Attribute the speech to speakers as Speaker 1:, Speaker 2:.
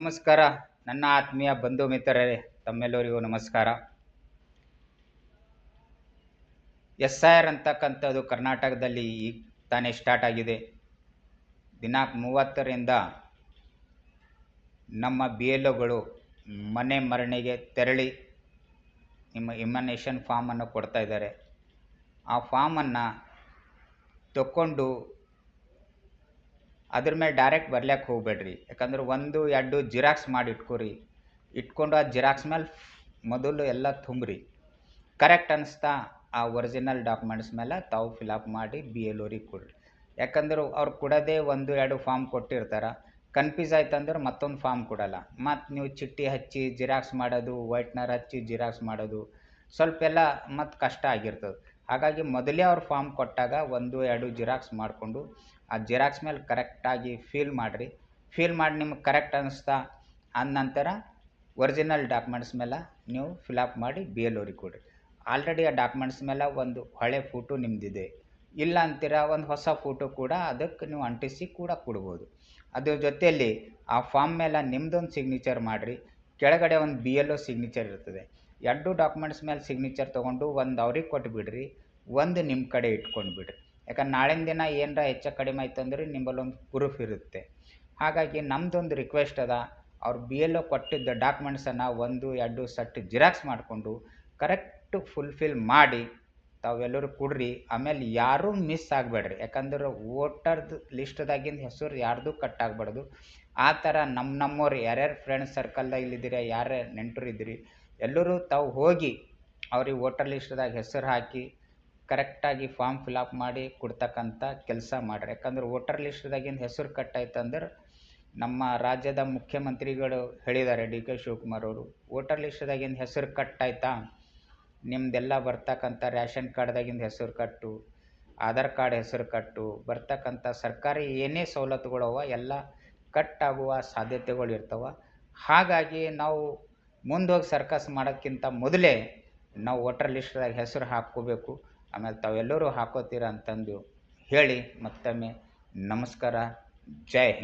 Speaker 1: ನಮಸ್ಕಾರ. ನನ್ನ ಆತ್ಮೀಯ ಬಂಧು ಮಿತ್ರರೇ, ತಮ್ಮೆಲ್ಲರಿಗೂ ನಮಸ್ಕಾರ. SIR ಅಂತಕ್ಕಂಥದ್ದು ಕರ್ನಾಟಕದಲ್ಲಿ ಈಗ ತಾನೇ ಸ್ಟಾರ್ಟ್ ಆಗಿದೆ. ದಿನಾಂಕ 30ರಿಂದ ನಮ್ಮ BLOಗಳು ಮನೆ ಮನೆಗೆ ತೆರಳಿ ನಿಮ್ಮ ಇಮ್ಯುನೇಷನ್ ಫಾರ್ಮನ್ನು ಕೊಡ್ತಾ ಇದ್ದಾರೆ. ಆ ಫಾರ್ಮನ್ನು ತಗೊಂಡು ಅದ್ರ ಮೇಲೆ ಡೈರೆಕ್ಟ್ ಬರ್ಲಿಕ್ಕೆ ಹೋಗ್ಬೇಡ್ರಿ. ಯಾಕಂದ್ರೆ 1-2 ಜಿರಾಕ್ಸ್ ಮಾಡಿ ಇಟ್ಕೊಂಡು ಆ ಜಿರಾಕ್ಸ್ ಮೇಲೆ ಮೊದಲು ಎಲ್ಲ ತುಂಬ್ರಿ. ಕರೆಕ್ಟ್ ಅನಿಸ್ತಾ ಆ ಒರಿಜಿನಲ್ ಡಾಕ್ಯುಮೆಂಟ್ಸ್ ಮೇಲೆ ತಾವು ಫಿಲಪ್ ಮಾಡಿ BLOರಿಗೆ ಕೊಡ್ರಿ. ಯಾಕಂದ್ರೆ ಅವ್ರು ಕೊಡೋದೇ 1-2 ಫಾರ್ಮ್ ಕೊಟ್ಟಿರ್ತಾರೆ. ಕನ್ಫ್ಯೂಸ್ ಆಯ್ತಂದ್ರೆ ಮತ್ತೊಂದು ಫಾರ್ಮ್ ಕೊಡಲ್ಲ. ಮತ್ತು ನೀವು ಚಿಟ್ಟಿ ಹಚ್ಚಿ ಜಿರಾಕ್ಸ್ ಮಾಡೋದು, ವೈಟ್ನರ್ ಹಚ್ಚಿ ಜಿರಾಕ್ಸ್ ಮಾಡೋದು ಸ್ವಲ್ಪ ಎಲ್ಲ ಮತ್ತು ಕಷ್ಟ ಆಗಿರ್ತದೆ. ಹಾಗಾಗಿ ಮೊದಲೇ ಅವ್ರು ಫಾರ್ಮ್ ಕೊಟ್ಟಾಗ 1-2 ಜಿರಾಕ್ಸ್ ಮಾಡಿಕೊಂಡು ಆ ಜಿರಾಕ್ಸ್ ಮೇಲೆ ಕರೆಕ್ಟಾಗಿ ಫಿಲ್ ಮಾಡಿರಿ. ಫಿಲ್ ಮಾಡಿ ನಿಮ್ಗೆ ಕರೆಕ್ಟ್ ಅನ್ನಿಸ್ತಾ ನಂತರ ಒರಿಜಿನಲ್ ಡಾಕ್ಯುಮೆಂಟ್ಸ್ ಮೇಲೆ ನೀವು ಫಿಲಪ್ ಮಾಡಿ BLOರಿಗೆ ಕೊಡಿರಿ. ಆಲ್ರೆಡಿ ಆ ಡಾಕ್ಯುಮೆಂಟ್ಸ್ ಮೇಲೆ ಒಂದು ಹಳೆ ಫೋಟೋ ನಿಮ್ಮದಿದೆ, ಇಲ್ಲ ಅಂತೀರ ಒಂದು ಹೊಸ ಫೋಟೋ ಕೂಡ ಅದಕ್ಕೆ ನೀವು ಅಂಟಿಸಿ ಕೂಡ ಕೊಡ್ಬೋದು. ಅದ್ರ ಜೊತೆಯಲ್ಲಿ ಆ ಫಾರ್ಮ್ ಮೇಲೆ ನಿಮ್ಮದೊಂದು ಸಿಗ್ನೇಚರ್ ಮಾಡಿರಿ. ಕೆಳಗಡೆ ಒಂದು BLO ಸಿಗ್ನೇಚರ್ ಇರ್ತದೆ. 2 ಡಾಕ್ಯುಮೆಂಟ್ಸ್ ಮೇಲೆ ಸಿಗ್ನೇಚರ್ ತೊಗೊಂಡು ಒಂದು ಅವ್ರಿಗೆ ಕೊಟ್ಬಿಡ್ರಿ, ಒಂದು ನಿಮ್ಮ ಕಡೆ ಇಟ್ಕೊಂಡು ಬಿಡ್ರಿ. ಯಾಕಂದ್ರೆ ನಾಳಿನ ದಿನ ಏನರ ಹೆಚ್ಚು ಕಡಿಮೆ ಆಯ್ತು ಅಂದರೆ ನಿಮ್ಮಲ್ಲೊಂದು ಪ್ರೂಫ್ ಇರುತ್ತೆ. ಹಾಗಾಗಿ ನಮ್ಮದೊಂದು ರಿಕ್ವೆಸ್ಟ್ ಅದ, ಅವ್ರು BLO ಕೊಟ್ಟಿದ್ದ ಡಾಕ್ಯುಮೆಂಟ್ಸನ್ನು 1-2 ಸೆಟ್ ಜಿರಾಕ್ಸ್ ಮಾಡಿಕೊಂಡು ಕರೆಕ್ಟು ಫುಲ್ಫಿಲ್ ಮಾಡಿ ತಾವೆಲ್ಲರೂ ಕೊಡ್ರಿ. ಆಮೇಲೆ ಯಾರೂ ಮಿಸ್ ಆಗಬೇಡ್ರಿ. ಯಾಕಂದ್ರೆ ವೋಟರ್ದು ಲಿಸ್ಟ್ದಾಗಿಂದ ಹೆಸರು ಯಾರ್ದು ಕಟ್ ಆಗಬಾರ್ದು. ಆ ಥರ ನಮ್ಮವ್ರು ಯಾರ್ಯಾರು ಫ್ರೆಂಡ್ಸ್ ಸರ್ಕಲ್ದಾಗ ಇಲ್ಲಿದ್ದೀರಿ, ಯಾರೇ ನೆಂಟರು ಇದ್ದೀರಿ, ಎಲ್ಲರೂ ತಾವು ಹೋಗಿ ಅವ್ರಿಗೆ ವೋಟರ್ ಲಿಸ್ಟ್ದಾಗ ಹೆಸರು ಹಾಕಿ ಕರೆಕ್ಟಾಗಿ ಫಾರ್ಮ್ ಫಿಲಪ್ ಮಾಡಿ ಕೊಡ್ತಕ್ಕಂಥ ಕೆಲಸ ಮಾಡಿರಿ. ಯಾಕಂದ್ರೆ ವೋಟರ್ ಲಿಸ್ಟ್ದಾಗಿಂದ ಹೆಸರು ಕಟ್ಟಾಯ್ತಂದ್ರೆ ನಮ್ಮ ರಾಜ್ಯದ ಮುಖ್ಯಮಂತ್ರಿಗಳು ಹೇಳಿದ್ದಾರೆ, DK ಶಿವಕುಮಾರ್ ಅವರು, ವೋಟರ್ ಲಿಸ್ಟ್ದಾಗಿಂದ ಹೆಸರು ಕಟ್ಟಾಯ್ತಾ ನಿಮ್ಮದೆಲ್ಲ ಬರ್ತಕ್ಕಂಥ ರೇಷನ್ ಕಾರ್ಡ್ದಾಗಿಂದ ಹೆಸರು ಕಟ್ಟು, ಆಧಾರ್ ಕಾರ್ಡ್ ಹೆಸರು ಕಟ್ಟು, ಬರ್ತಕ್ಕಂಥ ಸರ್ಕಾರಿ ಏನೇ ಸವಲತ್ತುಗಳವ ಎಲ್ಲ ಕಟ್ಟಾಗುವ ಸಾಧ್ಯತೆಗಳು ಇರ್ತವೆ. ಹಾಗಾಗಿ ನಾವು ಮುಂದೋಗಿ ಸರ್ಕಸ್ ಮಾಡೋಕ್ಕಿಂತ ಮೊದಲೇ ನಾವು ವೋಟರ್ ಲಿಸ್ಟ್ದಾಗ ಹೆಸರು ಹಾಕ್ಕೋಬೇಕು. ಆಮೇಲೆ ತಾವೆಲ್ಲರೂ ಹಾಕೋತೀರ ಅಂತಂದು ಹೇಳಿ ಮತ್ತೊಮ್ಮೆ ನಮಸ್ಕಾರ. ಜೈ ಹಿಂದ್.